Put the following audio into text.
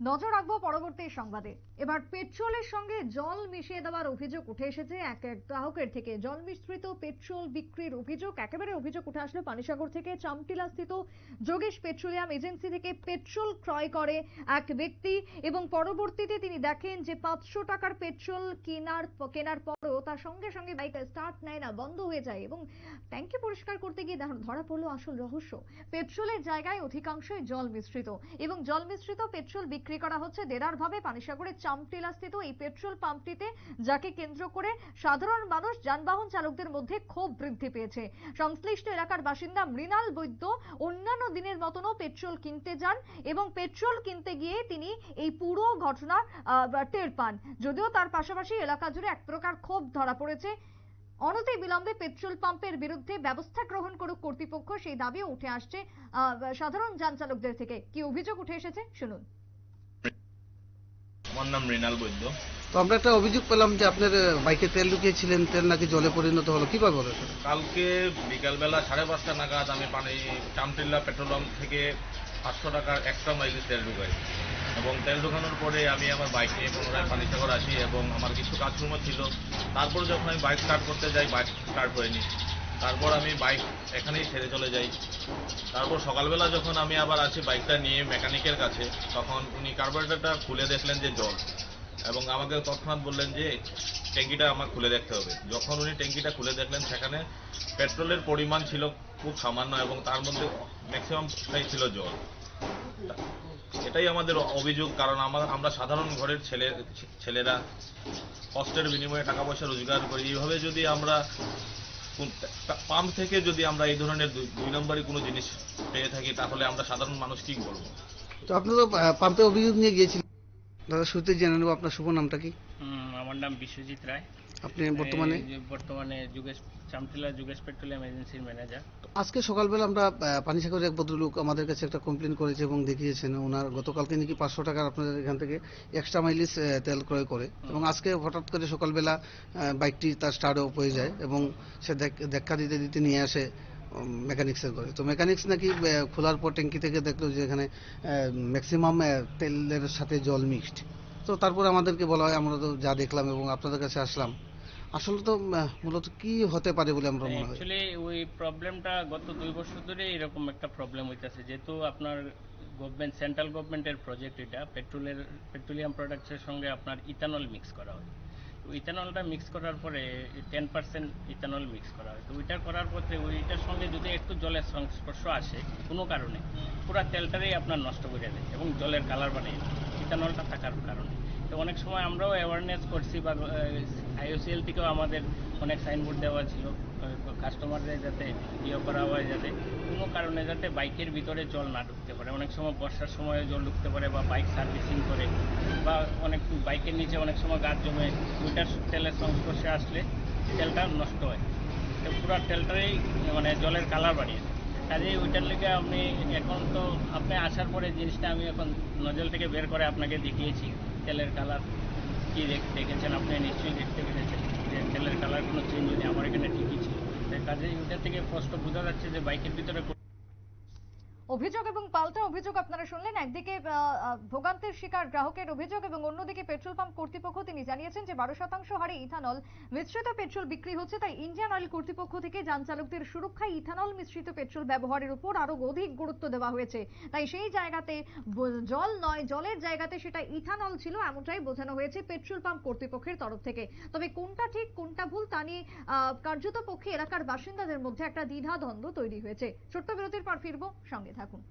নজর রাখবো পরবর্তী সংবাদে। এবার পেট্রোলের সঙ্গে জল মিশিয়ে দেওয়ার অভিযোগ উঠে এসেছে এক গ্রাহকের থেকে। জল মিশ্রিত পেট্রোল বিক্রির অভিযোগ, একেবারে অভিযোগ উঠে আসলো পানিসাগর থেকে। চামটিলা স্থিত যোগেশ পেট্রোলিয়াম এজেন্সি থেকে পেট্রোল ক্রয় করে এক ব্যক্তি এবং পরবর্তীতে তিনি দেখেন যে 500 টাকার পেট্রোল কেনার পরও তার সঙ্গে সঙ্গে বাইক স্টার্ট নেয় না, বন্ধ হয়ে যায় এবং ট্যাঙ্কি পরিষ্কার করতে গিয়ে ধরা পড়লো আসল রহস্য। পেট্রোলের জায়গায় অধিকাংশই জল মিশ্রিত এবং জল মিশ্রিত পেট্রোল বিক্রি করা হচ্ছে দেদার ভাবে পানিসাগরের চামটিলা স্থিত এই পেট্রোল পাম্পটিতে, যাকে কেন্দ্র করে সাধারণ মানুষ যানবাহন চালকদের মধ্যে ক্ষোভ বৃদ্ধি পেয়েছে। সংশ্লিষ্ট এলাকার বাসিন্দা মৃণাল বৈদ্য অন্যান্য দিনের মতনও পেট্রোল কিনতে যান এবং পেট্রোল কিনতে গিয়ে তিনি এই পুরো ঘটনা টের পান। যদিও তার পাশাপাশি এলাকা জুড়ে এক প্রকার ক্ষোভ ধরা পড়েছে। অনতি বিলম্বে পেট্রোল পাম্পের বিরুদ্ধে ব্যবস্থা গ্রহণ করুক কর্তৃপক্ষ, সেই দাবিও উঠে আসছে সাধারণ যান চালকদের থেকে। কি অভিযোগ উঠে এসেছে শুনুন। আমার নাম মৃণাল বৈদ্য। তো আমরা একটা অভিযোগ পেলাম যে আপনার বাইকে তেল ঢুকিয়েছিলেন, তেল নাকি জলে পরিণত হলো, কিভাবে হলো? কালকে বিকালবেলা 5:30 নাগাদ আমি চামটিল্লা পেট্রোল পাম্প থেকে 500 টাকার এক্সট্রা মাইলেজ তেল ঢুকাই এবং তেল ঢোকানোর পরে আমি আমার বাইক নিয়ে পুনরায় পানিসাগর আসি এবং আমার কিছু কাজকর্ম ছিল। তারপর যখন আমি বাইক স্টার্ট করতে যাই, বাইক স্টার্ট হয়নি। তারপর আমি বাইক এখানেই ছেড়ে চলে যাই। তারপর সকালবেলা যখন আমি আবার আসি বাইকটা নিয়ে মেকানিকের কাছে, তখন উনি কার্বোরেটরটা খুলে দেখলেন যে জল, এবং আমাকে তৎক্ষণাৎ বললেন যে ট্যাঙ্কিটা আমার খুলে দেখতে হবে। যখন উনি ট্যাঙ্কিটা খুলে দেখলেন, সেখানে পেট্রোলের পরিমাণ ছিল খুব সামান্য এবং তার মধ্যে ম্যাক্সিমামটাই ছিল জল। এটাই আমাদের অভিযোগ, কারণ আমরা সাধারণ ঘরের ছেলেরা কষ্টের বিনিময়ে টাকা পয়সা রোজগার করি। এইভাবে যদি আমরা পাম্প থেকে যদি আমরা এই ধরনের দুই নম্বরই কোনো জিনিস পেয়ে থাকি, তাহলে আমরা সাধারণ মানুষ কি করবো? তো আপনি তো পাম্পে অভিযোগ নিয়ে গিয়েছিলেন, দাদা শুরুতে জেনে নেব আপনার শুভ নামটা কি? আমার নাম বিশ্বজিৎ রায়। আপনি বর্তমানে চামটিলা যোগেশ পেট্রোলিয়াম এজেন্সির ম্যানেজার। আজকে সকালবেলা আমরা পানিসাগরের এক ভদ্রলোক আমাদের কাছে একটা কমপ্লেন করেছে এবং দেখিয়েছেন ওনার গতকালকে নাকি 500 টাকার আপনাদের এখান থেকে এক্সট্রা মাইলেজ তেল ক্রয় করে এবং আজকে হঠাৎ করে সকালবেলা বাইকটি তার স্টার্ট অফ হয়ে যায় এবং সে ধাক্কা দিতে দিতে নিয়ে আসে মেকানিক্সের ঘরে। তো মেকানিক্স নাকি খোলার পর ট্যাঙ্কি থেকে দেখলো যে এখানে ম্যাক্সিমাম তেলের সাথে জল মিক্সড। তো তারপর আমাদেরকে বলা হয়, আমরা তো যা দেখলাম এবং আপনাদের কাছে আসলাম। আসলে তো মূলত কি হতে পারে বলে আমরা মনে হয়? অ্যাকচুয়ালি ওই প্রবলেমটা গত 2 বছর ধরে এরকম একটা প্রবলেম হইতাছে, যেহেতু আপনার সেন্ট্রাল গভর্নমেন্টের প্রজেক্ট, এটা পেট্রোলিয়াম প্রোডাক্টসের সঙ্গে আপনার ইথানল মিক্স করা হয়। তো ইথানলটা মিক্স করার পরে 10% ইথানল মিক্স করা হয়। তো ওইটা করার পরে ওইটার সঙ্গে যদি একটু জলের সংস্পর্শ আসে কোনো কারণে, পুরো তেলটারই আপনার নষ্ট করে দেয় এবং জলের কালার বানিয়ে দেয় ইথানলটা থাকার কারণে। তো অনেক সময় আমরাও অ্যাওয়ারনেস করছি বা IOCL থেকেও আমাদের অনেক সাইনবোর্ড দেওয়া ছিল কাস্টমারদের যাতে করা হয়, যাতে কোনো কারণে যাতে বাইকের ভিতরে জল না ঢুকতে পারে। অনেক সময় বর্ষার সময় জল ঢুকতে পারে বা বাইক সার্ভিসিং করে বা অনেক বাইকের নিচে অনেক সময় গাছ জমে ওইটার তেলের সংস্পর্শে আসলে তেলটা নষ্ট হয়। তো পুরো তেলটাই জলের কালার বাড়িয়ে দেয়। কাজেই ওইটার লেগে এখন তো আপনি আসার পরে জিনিসটা আমি এখন নজল থেকে বের করে আপনাকে দেখিয়েছি। তেলের কালার কি দেখেছেন আপনি, নিশ্চয়ই দেখতে পেরেছেন যে তেলের কালার কোনো চেঞ্জ হয়নি, আমার এখানে ঠিকই ছিল। কাজেই ওইটা থেকে স্পষ্ট বোঝা যাচ্ছে যে বাইকের ভিতরে অভিযোগ এবং পাল্টা অভিযোগ আপনারা শুনলেন। একদিকে ভোগান্তির শিকার গ্রাহকের অভিযোগ এবং অন্যদিকে পেট্রোল পাম্প কর্তৃপক্ষ তিনি জানিয়েছেন যে 12% হারে ইথানল মিশ্রিত পেট্রোল বিক্রি হচ্ছে, তাই ইন্ডিয়ান অয়েল কর্তৃপক্ষ থেকে যান চালকদের সুরক্ষায় ইথানল মিশ্রিত পেট্রোল ব্যবহারের উপর আরো অধিক গুরুত্ব দেওয়া হয়েছে। তাই সেই জায়গাতে জল নয়, জলের জায়গাতে সেটা ইথানল ছিল, এমনটাই বোঝানো হয়েছে পেট্রোল পাম্প কর্তৃপক্ষের তরফ থেকে। তবে কোনটা ঠিক কোনটা ভুল তা নিয়ে কার্যত পক্ষে এলাকার বাসিন্দাদের মধ্যে একটা দ্বিধাদ্বন্দ্ব তৈরি হয়েছে। ছোট্ট বিরতির পর ফিরবো, সঙ্গে থাকুন।